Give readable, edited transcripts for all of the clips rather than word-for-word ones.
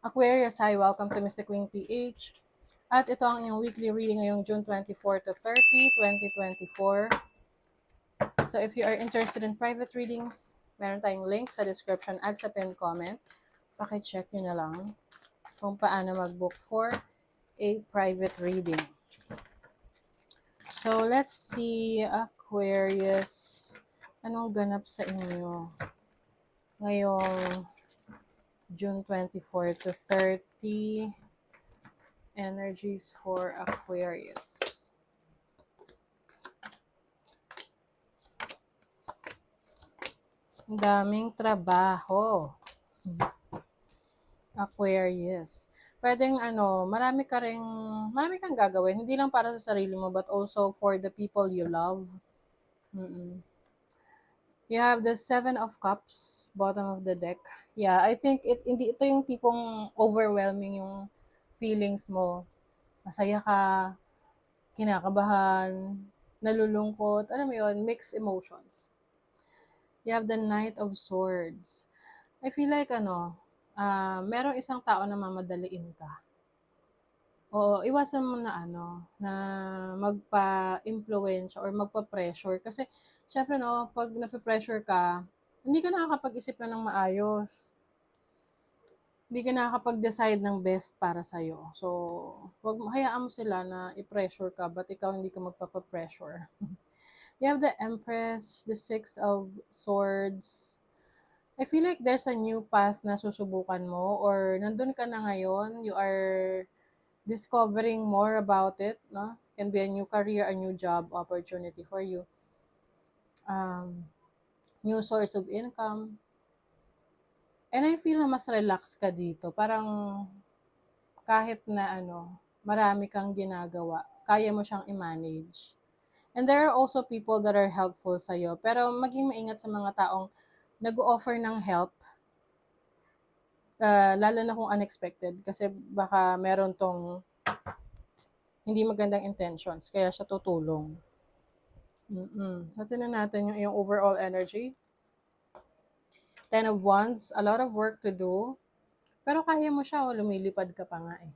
Aquarius, hi, welcome to Mystic Queen PH. At ito ang inyong weekly reading ngayong June 24 to 30, 2024. So if you are interested in private readings, meron tayong link sa description at sa pinned comment. Paki-check nyo na lang kung paano mag-book for a private reading. So let's see, Aquarius, anong ganap sa inyo ngayong June 24 to 30, energies for Aquarius. Ang daming trabaho. Aquarius. Pwedeng marami kang gagawin. Hindi lang para sa sarili mo, but also for the people you love. You have the Seven of Cups, bottom of the deck. Yeah, I think hindi ito yung tipong overwhelming yung feelings mo. Masaya ka, kinakabahan, nalulungkot, alam mo yun, mixed emotions. You have the Knight of Swords. I feel like merong isang tao na mamadaliin ka. Oo, iwasan mo na na magpa-impluwensya or magpa-pressure. Kasi, syempre pag nape-pressure ka, hindi ka nakakapag-isip na ng maayos. Hindi ka nakakapag-decide ng best para sa'yo. So, hayaan mo sila na i-pressure ka, but ikaw hindi ka magpapa-pressure. You have the Empress, the Six of Swords. I feel like there's a new path na susubukan mo, or nandun ka na ngayon, you are discovering more about it, no? Can be a new career, a new job opportunity for you. New source of income. And I feel na mas relax ka dito. Parang kahit na marami kang ginagawa, kaya mo siyang i-manage. And there are also people that are helpful sa'yo. Pero maging maingat sa mga taong nag-offer ng help, lalo na kung unexpected. Kasi baka meron tong hindi magandang intentions, kaya siya tutulong. So, tingnan natin yung overall energy. Ten of Wands, a lot of work to do. Pero kaya mo siya, lumilipad ka pa nga eh.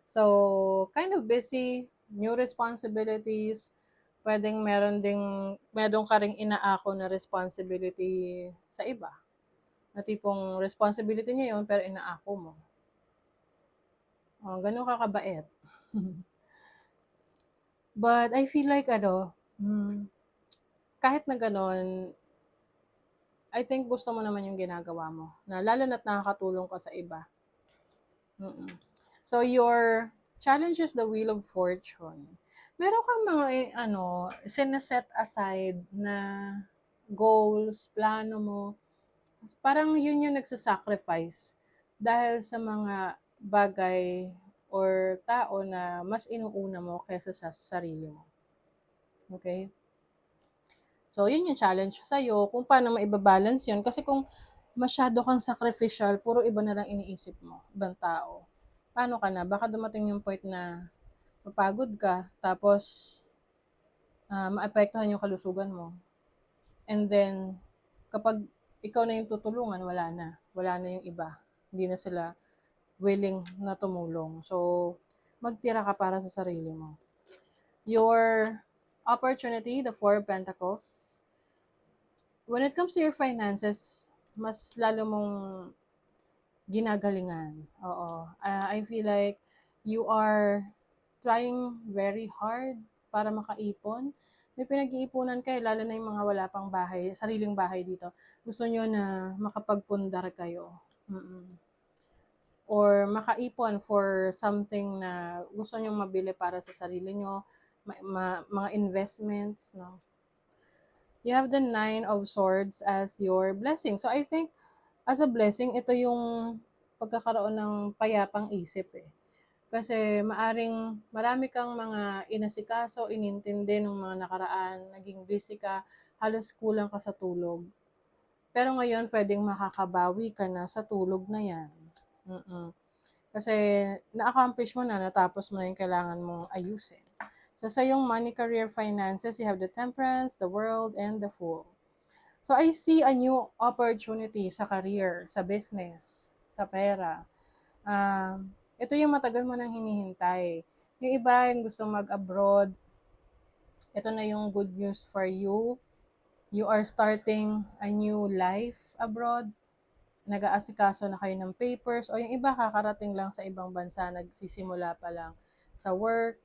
So, kind of busy, new responsibilities. Pwedeng meron ka ring inaako na responsibility sa iba. Na tipong responsibility niya yun, pero inaako mo. Ganun ka kabait. But I feel like kahit na ganun, I think gusto mo naman yung ginagawa mo. Na lalo na't nakakatulong ka sa iba. So your challenge is the Wheel of Fortune. Meron kang mga sineset aside na goals, plano mo. Parang yun yung nagsasacrifice dahil sa mga bagay or tao na mas inuuna mo kaysa sa sarili mo. Okay? So, yun yung challenge sa'yo kung paano maibabalance yun. Kasi kung masyado kang sacrificial, puro iba na lang iniisip mo, ibang tao. Paano ka na? Baka dumating yung point na mapagod ka, tapos maapektuhan yung kalusugan mo. And then, kapag ikaw na yung tutulungan, wala na. Wala na yung iba. Hindi na sila willing na tumulong. So, magtira ka para sa sarili mo. Your opportunity, the Four of Pentacles. When it comes to your finances, mas lalo mong ginagalingan. Oo. I feel like you are trying very hard para makaipon. May pinag-iipunan kayo, lalo na yung mga wala pang bahay, sariling bahay dito. Gusto nyo na makapagpundar kayo. Or makaipon for something na gusto nyo mabili para sa sarili nyo, mga investments, no? You have the Nine of Swords as your blessing. So I think, as a blessing, ito yung pagkakaroon ng payapang isip eh. Kasi marami kang mga inasikaso, inintindi ng mga nakaraan, naging busy ka, halos kulang ka sa tulog. Pero ngayon, pwedeng makakabawi ka na sa tulog na yan. Kasi na-accomplish mo na, natapos mo na yung kailangan mong ayusin. So sa yung money, career, finances, you have the Temperance, the World, and the Fool. So I see a new opportunity sa career, sa business, sa pera. Ito yung matagal mo nang hinihintay. Yung iba yung gusto mag-abroad, ito na yung good news for you. You are starting a new life abroad. Nag-aasikaso na kayo ng papers, o yung iba kakarating lang sa ibang bansa, nagsisimula pa lang sa work.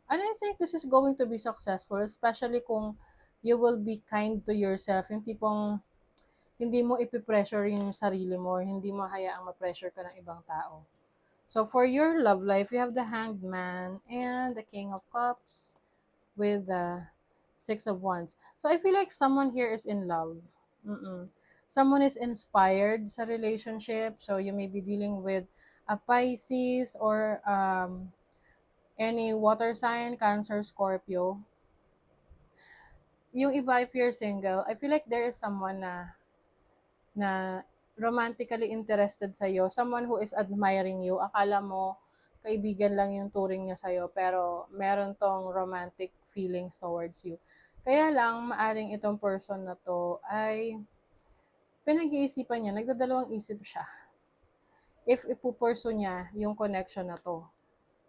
And I think this is going to be successful, especially kung you will be kind to yourself. Yung tipong hindi mo ipipressure yung sarili mo, hindi mo hayaang ma-pressure ka ng ibang tao. So for your love life, you have the Hanged Man and the King of Cups with the Six of Wands. So I feel like someone here is in love. Someone is inspired sa relationship. So you may be dealing with a Pisces or any water sign, Cancer, Scorpio. Yung iba, if you're single, I feel like there is someone na romantically interested sa'yo, someone who is admiring you. Akala mo, kaibigan lang yung turing niya sa'yo, pero meron tong romantic feelings towards you. Kaya lang, maaring itong person na to ay pinag-iisipan niya, nagdadalawang isip siya if ipupurso niya yung connection na to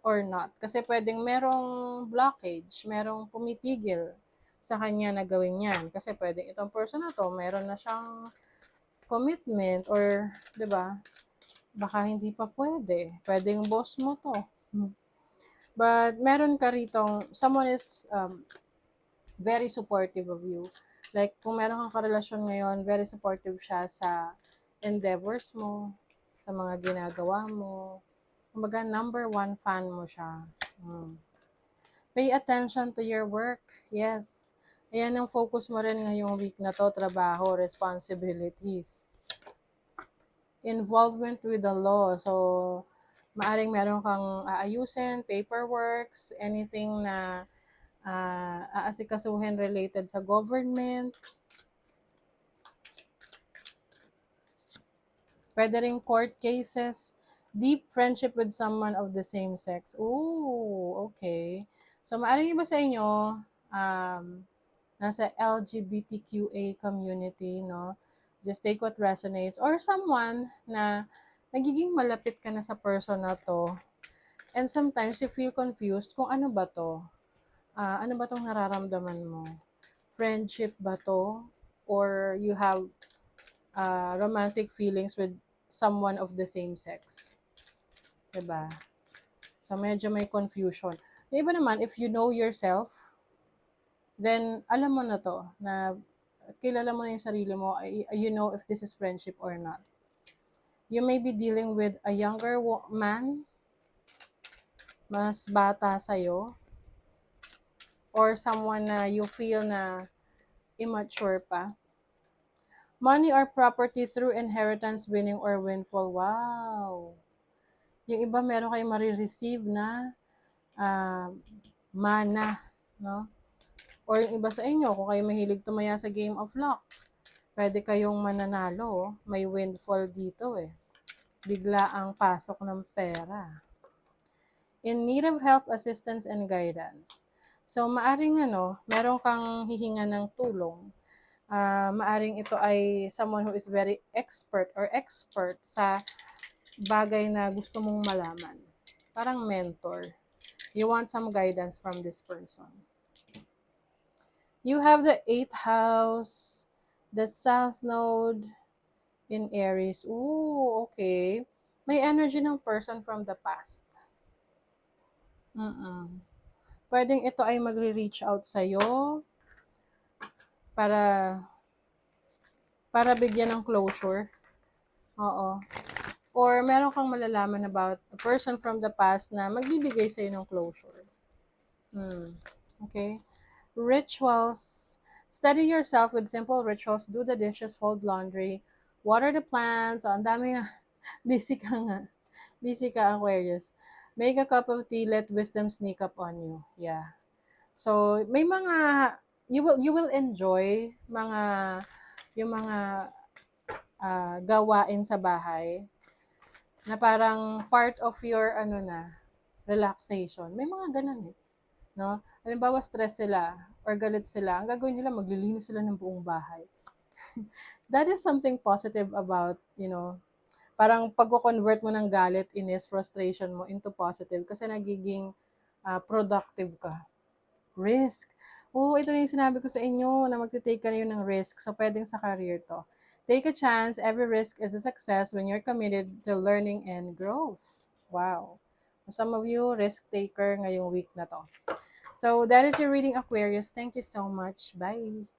or not. Kasi pwedeng merong blockage, merong pumipigil sa kanya na gawin yan. Kasi pwedeng itong person na to, meron na siyang commitment or, 'di ba? Baka hindi pa pwede. Pwedeng boss mo to. But meron ka rito, someone is very supportive of you. Like, kung meron kang karelasyon ngayon, very supportive siya sa endeavors mo, sa mga ginagawa mo. Kumbaga, number one fan mo siya. Pay attention to your work. Yes. Ayan ang focus mo rin ngayong week na to, trabaho, responsibilities. Involvement with the law. So, maaring meron kang aayusin, paperworks, anything na aasikasuhin related sa government. Pwede rin court cases. Deep friendship with someone of the same sex. Ooh, okay. So, maaring iba sa inyo, nasa LGBTQA community, no? Just take what resonates. Or someone na nagiging malapit ka na sa person na to. And sometimes you feel confused kung ano ba to. Ano ba tong nararamdaman mo? Friendship ba to? Or you have romantic feelings with someone of the same sex? Diba? So medyo may confusion. Yung iba naman, if you know yourself, then alam mo na to, na kilala mo na yung sarili mo, you know if this is friendship or not. You may be dealing with a younger man, mas bata sa'yo, or someone na you feel na immature pa. Money or property through inheritance, winning or windfall. Wow! Yung iba meron kayong marireceive na mana, no? Or yung iba sa inyo, kung kayo mahilig tumaya sa Game of Luck, pwede kayong mananalo. May windfall dito eh. Bigla ang pasok ng pera. In need of help, assistance, and guidance. So, maaring meron kang hihinga ng tulong. Maaring ito ay someone who is very expert or expert sa bagay na gusto mong malaman. Parang mentor. You want some guidance from this person. You have the 8th house, the South Node in Aries. Ooh, okay. May energy ng person from the past. Pwedeng ito ay magre-reach out sa'yo para bigyan ng closure. Oo. Or meron kang malalaman about a person from the past na magbibigay sa'yo ng closure. Okay. Rituals. Study yourself with simple rituals. Do the dishes, fold laundry, water the plants. Ang dami nga. Busy ka nga. Busy ka, Aquarius. Make a cup of tea, let wisdom sneak up on you. Yeah. So, may mga, you will enjoy yung mga gawain sa bahay na parang part of your, relaxation. May mga ganun eh. No? Halimbawa, stress sila or galit sila, ang gagawin nila, maglilinis sila ng buong bahay. That is something positive about, parang pagko-convert mo ng galit, inis, frustration mo into positive kasi nagiging productive ka. Risk. Oo, ito yung sinabi ko sa inyo na magte-take kayo ng risk. So, pwedeng sa career to. Take a chance. Every risk is a success when you're committed to learning and growth. Wow. Some of you, risk taker ngayong week na to. So, that is your reading, Aquarius. Thank you so much. Bye.